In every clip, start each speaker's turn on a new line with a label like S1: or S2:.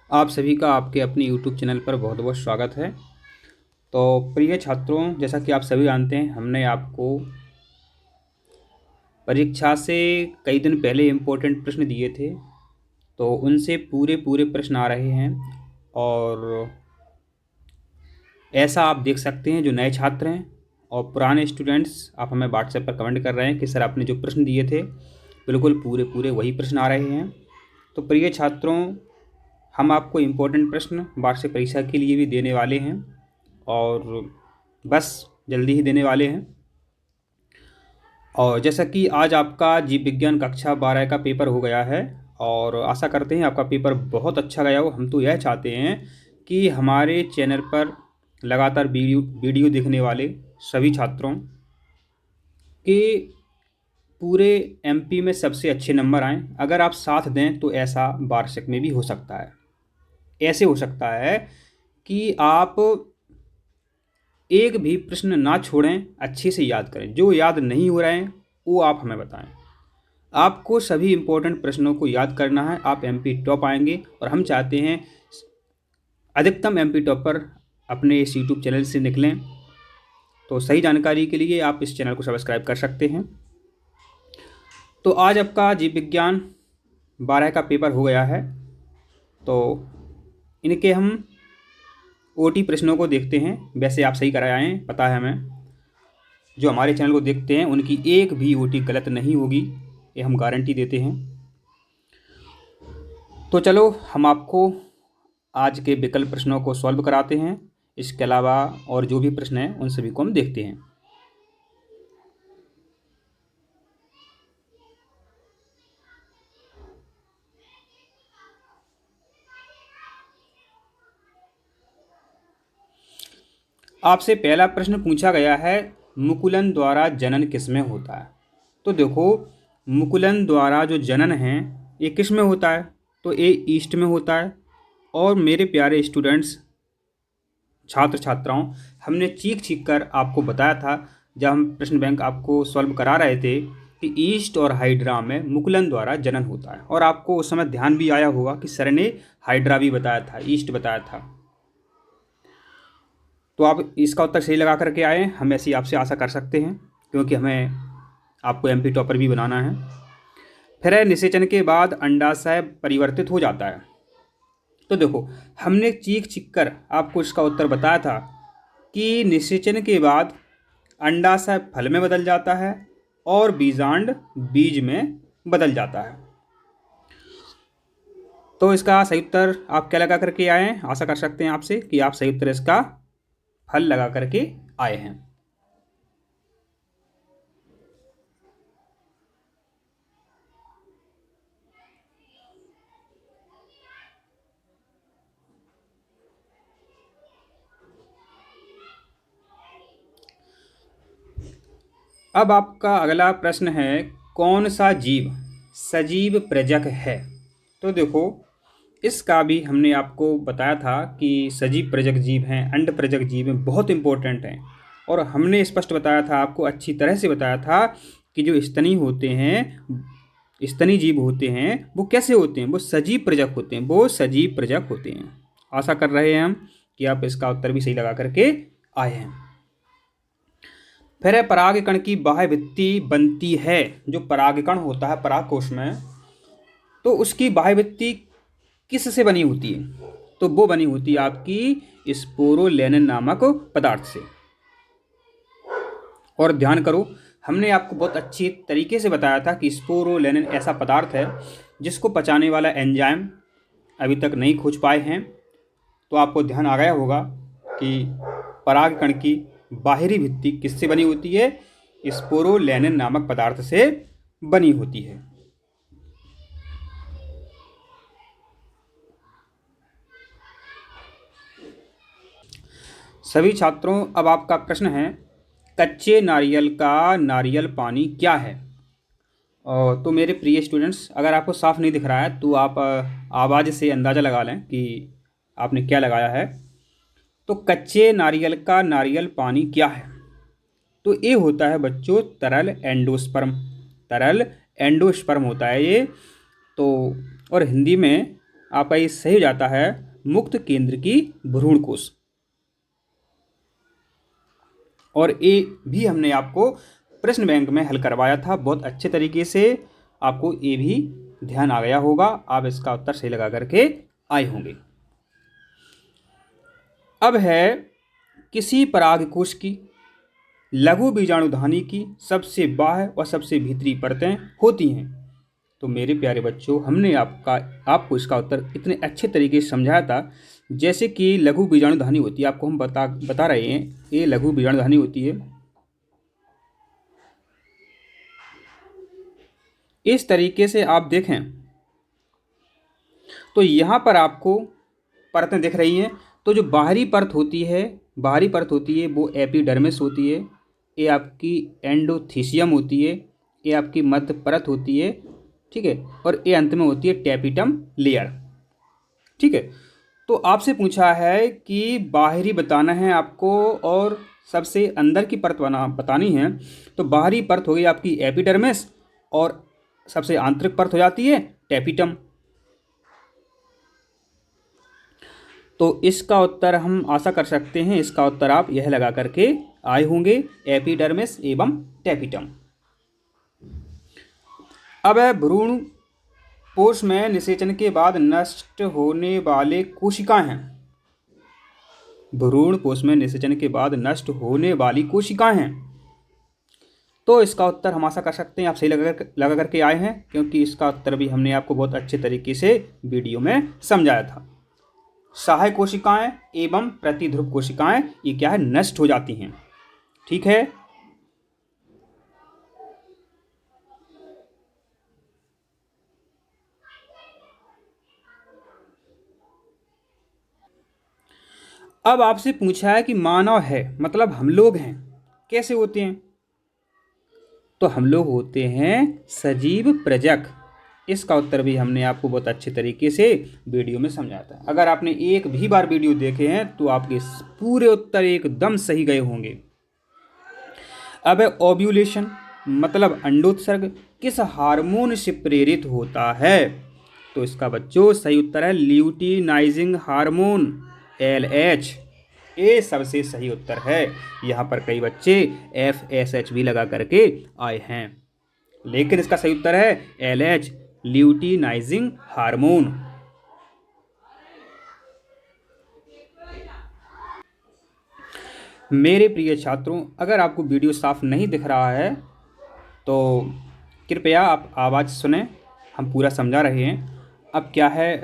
S1: आप सभी का आपके अपने यूट्यूब चैनल पर बहुत बहुत स्वागत है। तो प्रिय छात्रों, जैसा कि आप सभी जानते हैं, हमने आपको परीक्षा से कई दिन पहले इम्पोर्टेंट प्रश्न दिए थे। तो उनसे पूरे पूरे प्रश्न आ रहे हैं। और ऐसा आप देख सकते हैं, जो नए छात्र हैं और पुराने स्टूडेंट्स, आप हमें व्हाट्सएप पर कमेंट कर रहे हैं कि सर आपने जो प्रश्न दिए थे बिल्कुल पूरे पूरे वही प्रश्न आ रहे हैं। तो प्रिय छात्रों, हम आपको इम्पोर्टेंट प्रश्न वार्षिक परीक्षा के लिए भी देने वाले हैं और बस जल्दी ही देने वाले हैं। और जैसा कि आज आपका जीव विज्ञान कक्षा 12 का पेपर हो गया है और आशा करते हैं आपका पेपर बहुत अच्छा गया हो। हम तो यह चाहते हैं कि हमारे चैनल पर लगातार वीडियो देखने वाले सभी छात्रों के पूरे एमपी में सबसे अच्छे नंबर आएँ। अगर आप साथ दें तो ऐसा वार्षिक में भी हो सकता है। ऐसे हो सकता है कि आप एक भी प्रश्न ना छोड़ें, अच्छे से याद करें। जो याद नहीं हो रहे हैं वो आप हमें बताएं। आपको सभी इम्पोर्टेंट प्रश्नों को याद करना है। आप एमपी टॉप आएंगे और हम चाहते हैं अधिकतम एमपी टॉप पर अपने इस यूट्यूब चैनल से निकलें। तो सही जानकारी के लिए आप इस चैनल को सब्सक्राइब कर सकते हैं। तो आज आपका जीव विज्ञान 12 का पेपर हो गया है। तो इनके हम ओटी प्रश्नों को देखते हैं। वैसे आप सही कराए हैं, पता है हमें। जो हमारे चैनल को देखते हैं उनकी एक भी ओटी गलत नहीं होगी, ये हम गारंटी देते हैं। तो चलो हम आपको आज के विकल्प प्रश्नों को सॉल्व कराते हैं। इसके अलावा और जो भी प्रश्न हैं उन सभी को हम देखते हैं। आपसे पहला प्रश्न पूछा गया है, मुकुलन द्वारा जनन किसमें होता है। तो देखो, मुकुलन द्वारा जो जनन है ये किस में होता है, तो ये ईस्ट में होता है। और मेरे प्यारे स्टूडेंट्स, छात्र छात्राओं, हमने चीख चीख कर आपको बताया था जब हम प्रश्न बैंक आपको सॉल्व करा रहे थे कि ईस्ट और हाइड्रा में मुकुलन द्वारा जनन होता है। और आपको उस समय ध्यान भी आया होगा कि सर ने हाइड्रा भी बताया था, ईस्ट बताया था। तो आप इसका उत्तर सही लगा करके आए। हम ऐसी आपसे आशा कर सकते हैं क्योंकि हमें आपको एमपी टॉपर भी बनाना है। फिर निषेचन के बाद अंडाशय परिवर्तित हो जाता है। तो देखो, हमने चीख चीख कर आपको इसका उत्तर बताया था कि निषेचन के बाद अंडाशय फल में बदल जाता है और बीजांड बीज में बदल जाता है। तो इसका सही उत्तर आप क्या लगा करके आए हैं, आशा कर सकते हैं आपसे कि आप सही उत्तर इसका फल लगा करके आए हैं। अब आपका अगला प्रश्न है, कौन सा जीव सजीव प्रजक है। तो देखो, इसका भी हमने आपको बताया था कि सजीव प्रजक जीव हैं, अंड प्रजक जीव हैं, बहुत इंपॉर्टेंट हैं। और हमने स्पष्ट बताया था, आपको अच्छी तरह से बताया था कि जो स्तनी होते हैं, स्तनी जीव होते हैं, वो कैसे होते हैं, वो सजीव प्रजक होते हैं, वो सजीव प्रजक होते हैं। आशा कर रहे हैं हम कि आप इसका उत्तर भी सही लगा करके आए हैं। फिर परागकण की बाह्य भित्ति बनती है। जो परागकण होता है परागकोश में, तो उसकी बाह्य भित्ति किस से बनी होती है, तो वो बनी होती है आपकी स्पोरोलेनिन नामक पदार्थ से। और ध्यान करो, हमने आपको बहुत अच्छी तरीके से बताया था कि स्पोरोलेनिन ऐसा पदार्थ है जिसको पचाने वाला एंजाइम अभी तक नहीं खोज पाए हैं। तो आपको ध्यान आ गया होगा कि परागकण की बाहरी भित्ति किससे बनी होती है, स्पोरोलेनिन नामक पदार्थ से बनी होती है। सभी छात्रों, अब आपका प्रश्न है, कच्चे नारियल का नारियल पानी क्या है। तो मेरे प्रिय स्टूडेंट्स, अगर आपको साफ नहीं दिख रहा है तो आप आवाज़ से अंदाज़ा लगा लें कि आपने क्या लगाया है। तो कच्चे नारियल का नारियल पानी क्या है, तो ये होता है बच्चों तरल एंडोस्पर्म। तरल एंडोस्पर्म होता है ये। तो और हिंदी में आपका ये सही हो जाता है मुक्त केंद्र की भ्रूण कोश। और ए भी हमने आपको प्रश्न बैंक में हल करवाया था बहुत अच्छे तरीके से, आपको ए भी ध्यान आ गया होगा, आप इसका उत्तर सही लगा करके आए होंगे। अब है किसी परागकोश की लघु बीजाणुधानी की सबसे बाह्य और सबसे भीतरी परतें होती हैं। तो मेरे प्यारे बच्चों, हमने आपको इसका उत्तर इतने अच्छे तरीके से समझाया था, जैसे कि लघु बीजाणुधानी होती है, आपको हम बता रहे हैं ये लघु बीजाणुधानी होती है। इस तरीके से आप देखें तो यहाँ पर आपको परतें दिख रही हैं। तो जो बाहरी परत होती है वो एपिडर्मिस होती है, ये आपकी एंडोथीसियम होती है, ये आपकी मध्य परत होती है, ठीक है, और ये अंत में होती है टैपिटम लेयर, ठीक है। तो आपसे पूछा है कि बाहरी बताना है आपको और सबसे अंदर की परत बतानी है। तो बाहरी परत हो गई आपकी एपिडर्मिस और सबसे आंतरिक परत हो जाती है टैपिटम। तो इसका उत्तर हम आशा कर सकते हैं, इसका उत्तर आप यह लगा करके आए होंगे, एपिडर्मिस एवं टैपिटम। अब है भ्रूण कोश में निषेचन के बाद नष्ट होने वाले कोशिकाएं हैं। भ्रूण कोश में निषेचन के बाद नष्ट होने वाली कोशिकाएं हैं। तो इसका उत्तर हम आशा कर सकते हैं आप सही लगा करके आए हैं, क्योंकि इसका उत्तर भी हमने आपको बहुत अच्छे तरीके से वीडियो में समझाया था। सहायक कोशिकाएं एवं प्रतिध्रुव कोशिकाएं ये क्या है, नष्ट हो जाती हैं, ठीक है। अब आपसे पूछा है कि मानव है मतलब हम लोग हैं, कैसे होते हैं? तो हम लोग होते हैं सजीव प्रजक। इसका उत्तर भी हमने आपको बहुत अच्छे तरीके से वीडियो में समझाया था। अगर आपने एक भी बार वीडियो देखे हैं तो आपके पूरे उत्तर एकदम सही गए होंगे। अब है ओव्यूलेशन मतलब अंडोत्सर्ग किस हार्मोन से प्रेरित होता है? तो इसका बच्चों सही उत्तर है ल्यूटिनाइजिंग हार्मोन, LH। ये सबसे सही उत्तर है। यहाँ पर कई बच्चे FSH भी लगा करके आए हैं, लेकिन इसका सही उत्तर है LH, ल्यूटिनाइजिंग हार्मोन। मेरे प्रिय छात्रों, अगर आपको वीडियो साफ नहीं दिख रहा है तो कृपया आप आवाज़ सुने, हम पूरा समझा रहे हैं। अब क्या है,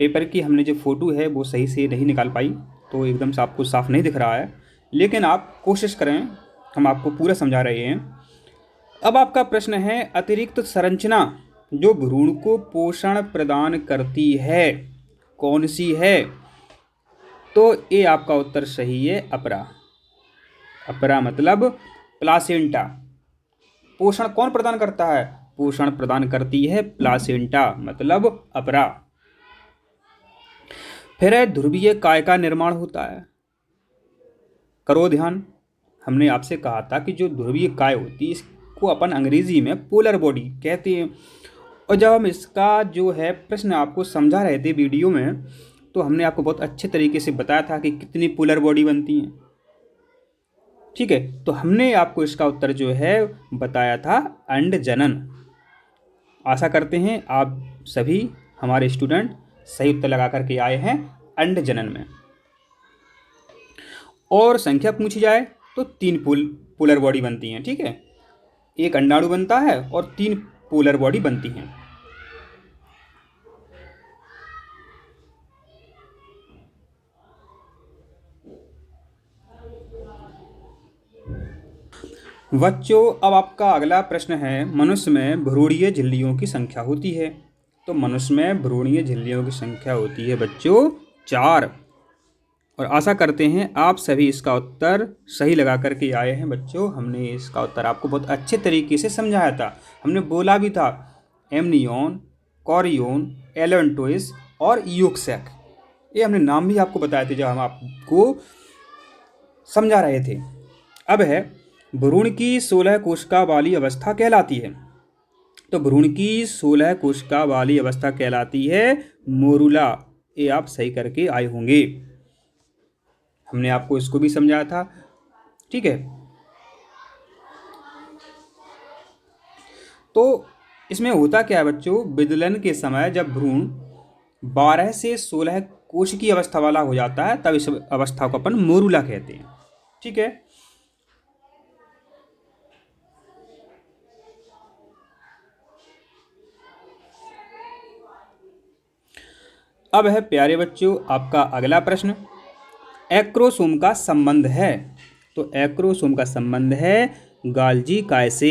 S1: पेपर की हमने जो फ़ोटो है वो सही से नहीं निकाल पाई, तो एकदम से आपको साफ नहीं दिख रहा है, लेकिन आप कोशिश करें, हम आपको पूरा समझा रहे हैं। अब आपका प्रश्न है अतिरिक्त संरचना जो भ्रूण को पोषण प्रदान करती है कौन सी है? तो ये आपका उत्तर सही है अपरा। अपरा मतलब प्लासेंटा। पोषण कौन प्रदान करता है? पोषण प्रदान करती है प्लासेंटा, मतलब अपरा। फिर है ध्रुवीय काय का निर्माण होता है। करो ध्यान, हमने आपसे कहा था कि जो ध्रुवीय काय होती है इसको अपन अंग्रेजी में पोलर बॉडी कहते हैं। और जब हम इसका जो है प्रश्न आपको समझा रहे थे वीडियो में, तो हमने आपको बहुत अच्छे तरीके से बताया था कि कितनी पोलर बॉडी बनती हैं, ठीक है। तो हमने आपको इसका उत्तर जो है बताया था अंड जनन। आशा करते हैं आप सभी हमारे स्टूडेंट सही उत्तर लगा करके आए हैं अंड जनन में। और संख्या पूछी जाए तो 3 पोलर बॉडी बनती हैं, ठीक है। एक अंडाणु बनता है और 3 पोलर बॉडी बनती हैं। बच्चों, अब आपका अगला प्रश्न है मनुष्य में भ्रूणीय झिल्लियों की संख्या होती है। तो मनुष्य में भ्रूणीय झिल्लियों की संख्या होती है बच्चों 4। और आशा करते हैं आप सभी इसका उत्तर सही लगा करके आए हैं। बच्चों, हमने इसका उत्तर आपको बहुत अच्छे तरीके से समझाया था। हमने बोला भी था एमनियोन, कॉरियोन, एलेंटोइस और यूक्सेक, ये हमने नाम भी आपको बताए थे जब हम आपको समझा रहे थे। अब है भ्रूण की 16 कोशिका वाली अवस्था कहलाती है। तो भ्रूण की 16 कोशिका वाली अवस्था कहलाती है मोरूला, ये आप सही करके आए होंगे। हमने आपको इसको भी समझाया था, ठीक है। तो इसमें होता क्या है बच्चों, विदलन के समय जब भ्रूण 12 से 16 कोश की अवस्था वाला हो जाता है तब इस अवस्था को अपन मोरूला कहते हैं, ठीक है। अब है प्यारे बच्चों आपका अगला प्रश्न, एक्रोसोम का संबंध है। तो एक्रोसोम का संबंध है गाल्जी काय से।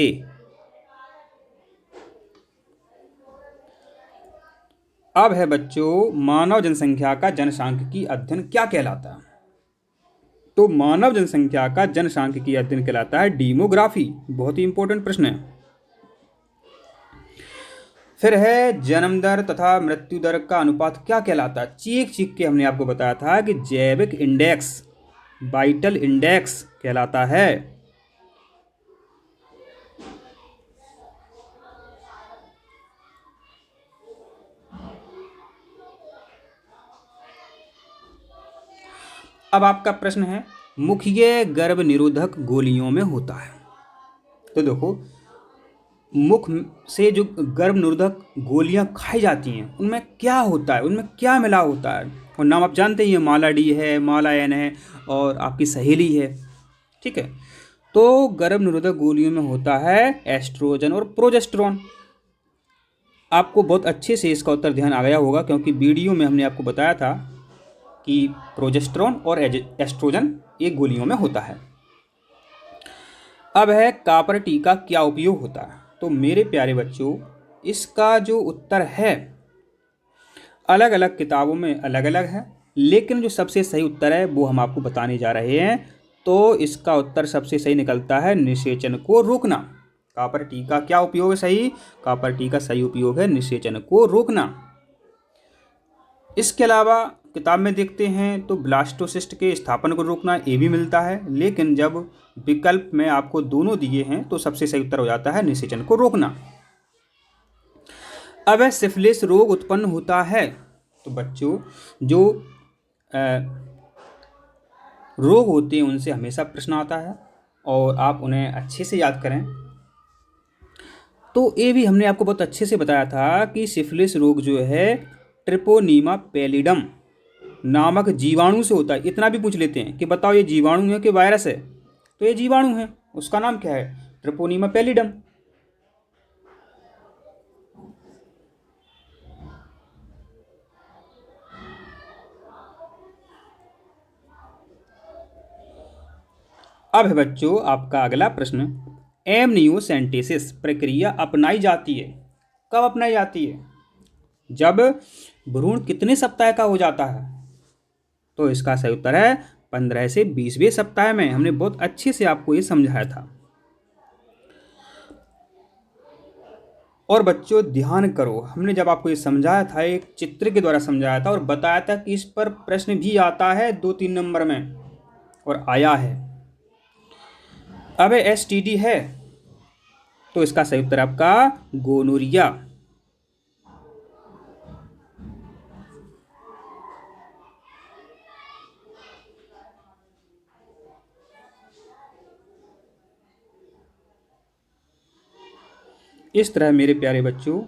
S1: अब है बच्चों मानव जनसंख्या का जनसांख्यिकी अध्ययन क्या कहलाता है। तो मानव जनसंख्या का जनसांख्यिकी अध्ययन कहलाता है डेमोग्राफी। बहुत ही इंपॉर्टेंट प्रश्न है। फिर है जन्म दर तथा मृत्यु दर का अनुपात क्या कहलाता है। चीख चीख के हमने आपको बताया था कि जैविक इंडेक्स, वाइटल इंडेक्स कहलाता है। अब आपका प्रश्न है मुखीय गर्भ निरोधक गोलियों में होता है। तो देखो मुख से जो गर्भ निरोधक गोलियां खाई जाती हैं उनमें क्या होता है, उनमें क्या मिला होता है। और नाम आप जानते ही हैं, माला डी है, माला एन है और आपकी सहेली है, ठीक है। तो गर्भ निरोधक गोलियों में होता है एस्ट्रोजन और प्रोजेस्टेरॉन। आपको बहुत अच्छे से इसका उत्तर ध्यान आ गया होगा क्योंकि वीडियो में हमने आपको बताया था कि प्रोजेस्टेरॉन और एस्ट्रोजन ये गोलियों में होता है। अब है कॉपर टी का क्या उपयोग होता है। तो मेरे प्यारे बच्चों इसका जो उत्तर है अलग अलग किताबों में अलग अलग है, लेकिन जो सबसे सही उत्तर है वो हम आपको बताने जा रहे हैं। तो इसका उत्तर सबसे सही निकलता है निषेचन को रोकना। कॉपर टी का क्या उपयोग है सही, कॉपर टी का सही उपयोग है निषेचन को रोकना। इसके अलावा किताब में देखते हैं तो ब्लास्टोसिस्ट के स्थापन को रोकना ये भी मिलता है, लेकिन जब विकल्प में आपको दोनों दिए हैं तो सबसे सही उत्तर हो जाता है निषेचन को रोकना। अब है सिफिलिस रोग उत्पन्न होता है। तो बच्चों जो रोग होते हैं उनसे हमेशा प्रश्न आता है और आप उन्हें अच्छे से याद करें। तो ये भी हमने आपको बहुत अच्छे से बताया था कि सिफिलिस रोग जो है ट्रिपोनीमा पैलिडम नामक जीवाणु से होता है। इतना भी पूछ लेते हैं कि बताओ ये जीवाणु है कि वायरस है, तो ये जीवाणु है, उसका नाम क्या है, ट्रिपोनीमा पैलिडम। अब है बच्चों आपका अगला प्रश्न, एमनियोसेंटेसिस प्रक्रिया अपनाई जाती है। कब अपनाई जाती है, जब भ्रूण कितने सप्ताह का हो जाता है। तो इसका सही उत्तर है 15 से 20वें सप्ताह में। हमने बहुत अच्छे से आपको ये समझाया था। और बच्चों ध्यान करो, हमने जब आपको ये समझाया था एक चित्र के द्वारा समझाया था और बताया था कि इस पर प्रश्न भी आता है 2-3 नंबर में, और आया है। अब एसटीडी है तो इसका सही उत्तर आपका गोनोरिया। इस तरह मेरे प्यारे बच्चों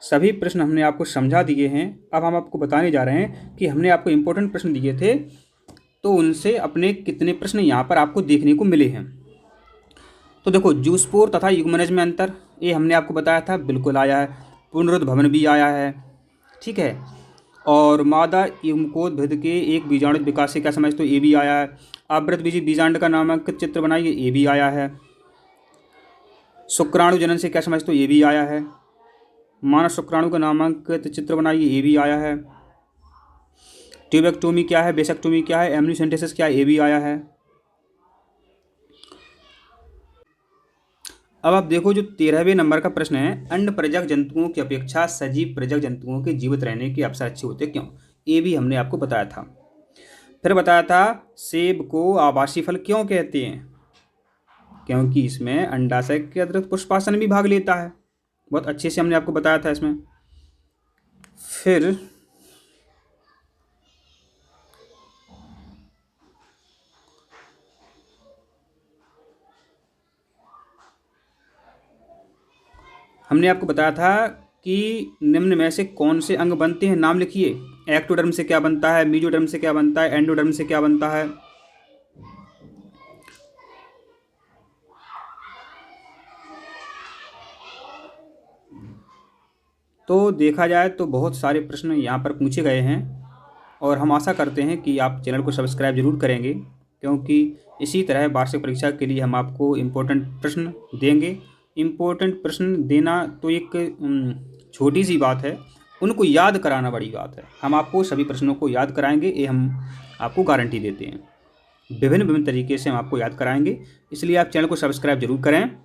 S1: सभी प्रश्न हमने आपको समझा दिए हैं। अब हम आपको बताने जा रहे हैं कि हमने आपको इम्पोर्टेंट प्रश्न दिए थे तो उनसे अपने कितने प्रश्न यहाँ पर आपको देखने को मिले हैं। तो देखो जूस्पोर तथा युग्मनज में अंतर, ये हमने आपको बताया था, बिल्कुल आया है। पुनरुद्भवन भी आया है, ठीक है। और मादा युग्मकोद्भिद के एक बीजाणु विकास से क्या समझते हो, ये भी आया है। आवृतबीजी बीजांड का नामांकित चित्र बनाइए, ये भी आया है। शुक्राणु जनन से क्या समझते हो, ये भी आया है। मानव शुक्राणु का नामांकित चित्र बनाइए, ये भी आया है। ट्यूबेक्टोमी क्या है, बेसेक्टोमी क्या है, एमनियोसेंटेसिस क्या है, ये भी आया है। अब आप देखो जो 13वें नंबर का प्रश्न है, अंड प्रजक जंतुओं की अपेक्षा सजीव प्रजक जंतुओं के जीवित रहने के अवसर अच्छे होते क्यों, ये भी हमने आपको बताया था। फिर बताया था सेब को आवासीय फल क्यों कहते हैं, क्योंकि इसमें अंडाशय के अतिरिक्त पुष्पासन भी भाग लेता है। बहुत अच्छे से हमने आपको बताया था इसमें। फिर हमने आपको बताया था कि निम्न में से कौन से अंग बनते हैं, नाम लिखिए। एक्टोडर्म से क्या बनता है, मेसोडर्म से क्या बनता है, एंडोडर्म से क्या बनता है। तो देखा जाए तो बहुत सारे प्रश्न यहाँ पर पूछे गए हैं और हम आशा करते हैं कि आप चैनल को सब्सक्राइब जरूर करेंगे, क्योंकि इसी तरह वार्षिक परीक्षा के लिए हम आपको इम्पोर्टेंट प्रश्न देंगे। इम्पोर्टेंट प्रश्न देना तो एक छोटी सी बात है, उनको याद कराना बड़ी बात है। हम आपको सभी प्रश्नों को याद कराएंगे, ये हम आपको गारंटी देते हैं। विभिन्न विभिन्न तरीके से हम आपको याद कराएंगे, इसलिए आप चैनल को सब्सक्राइब जरूर करें।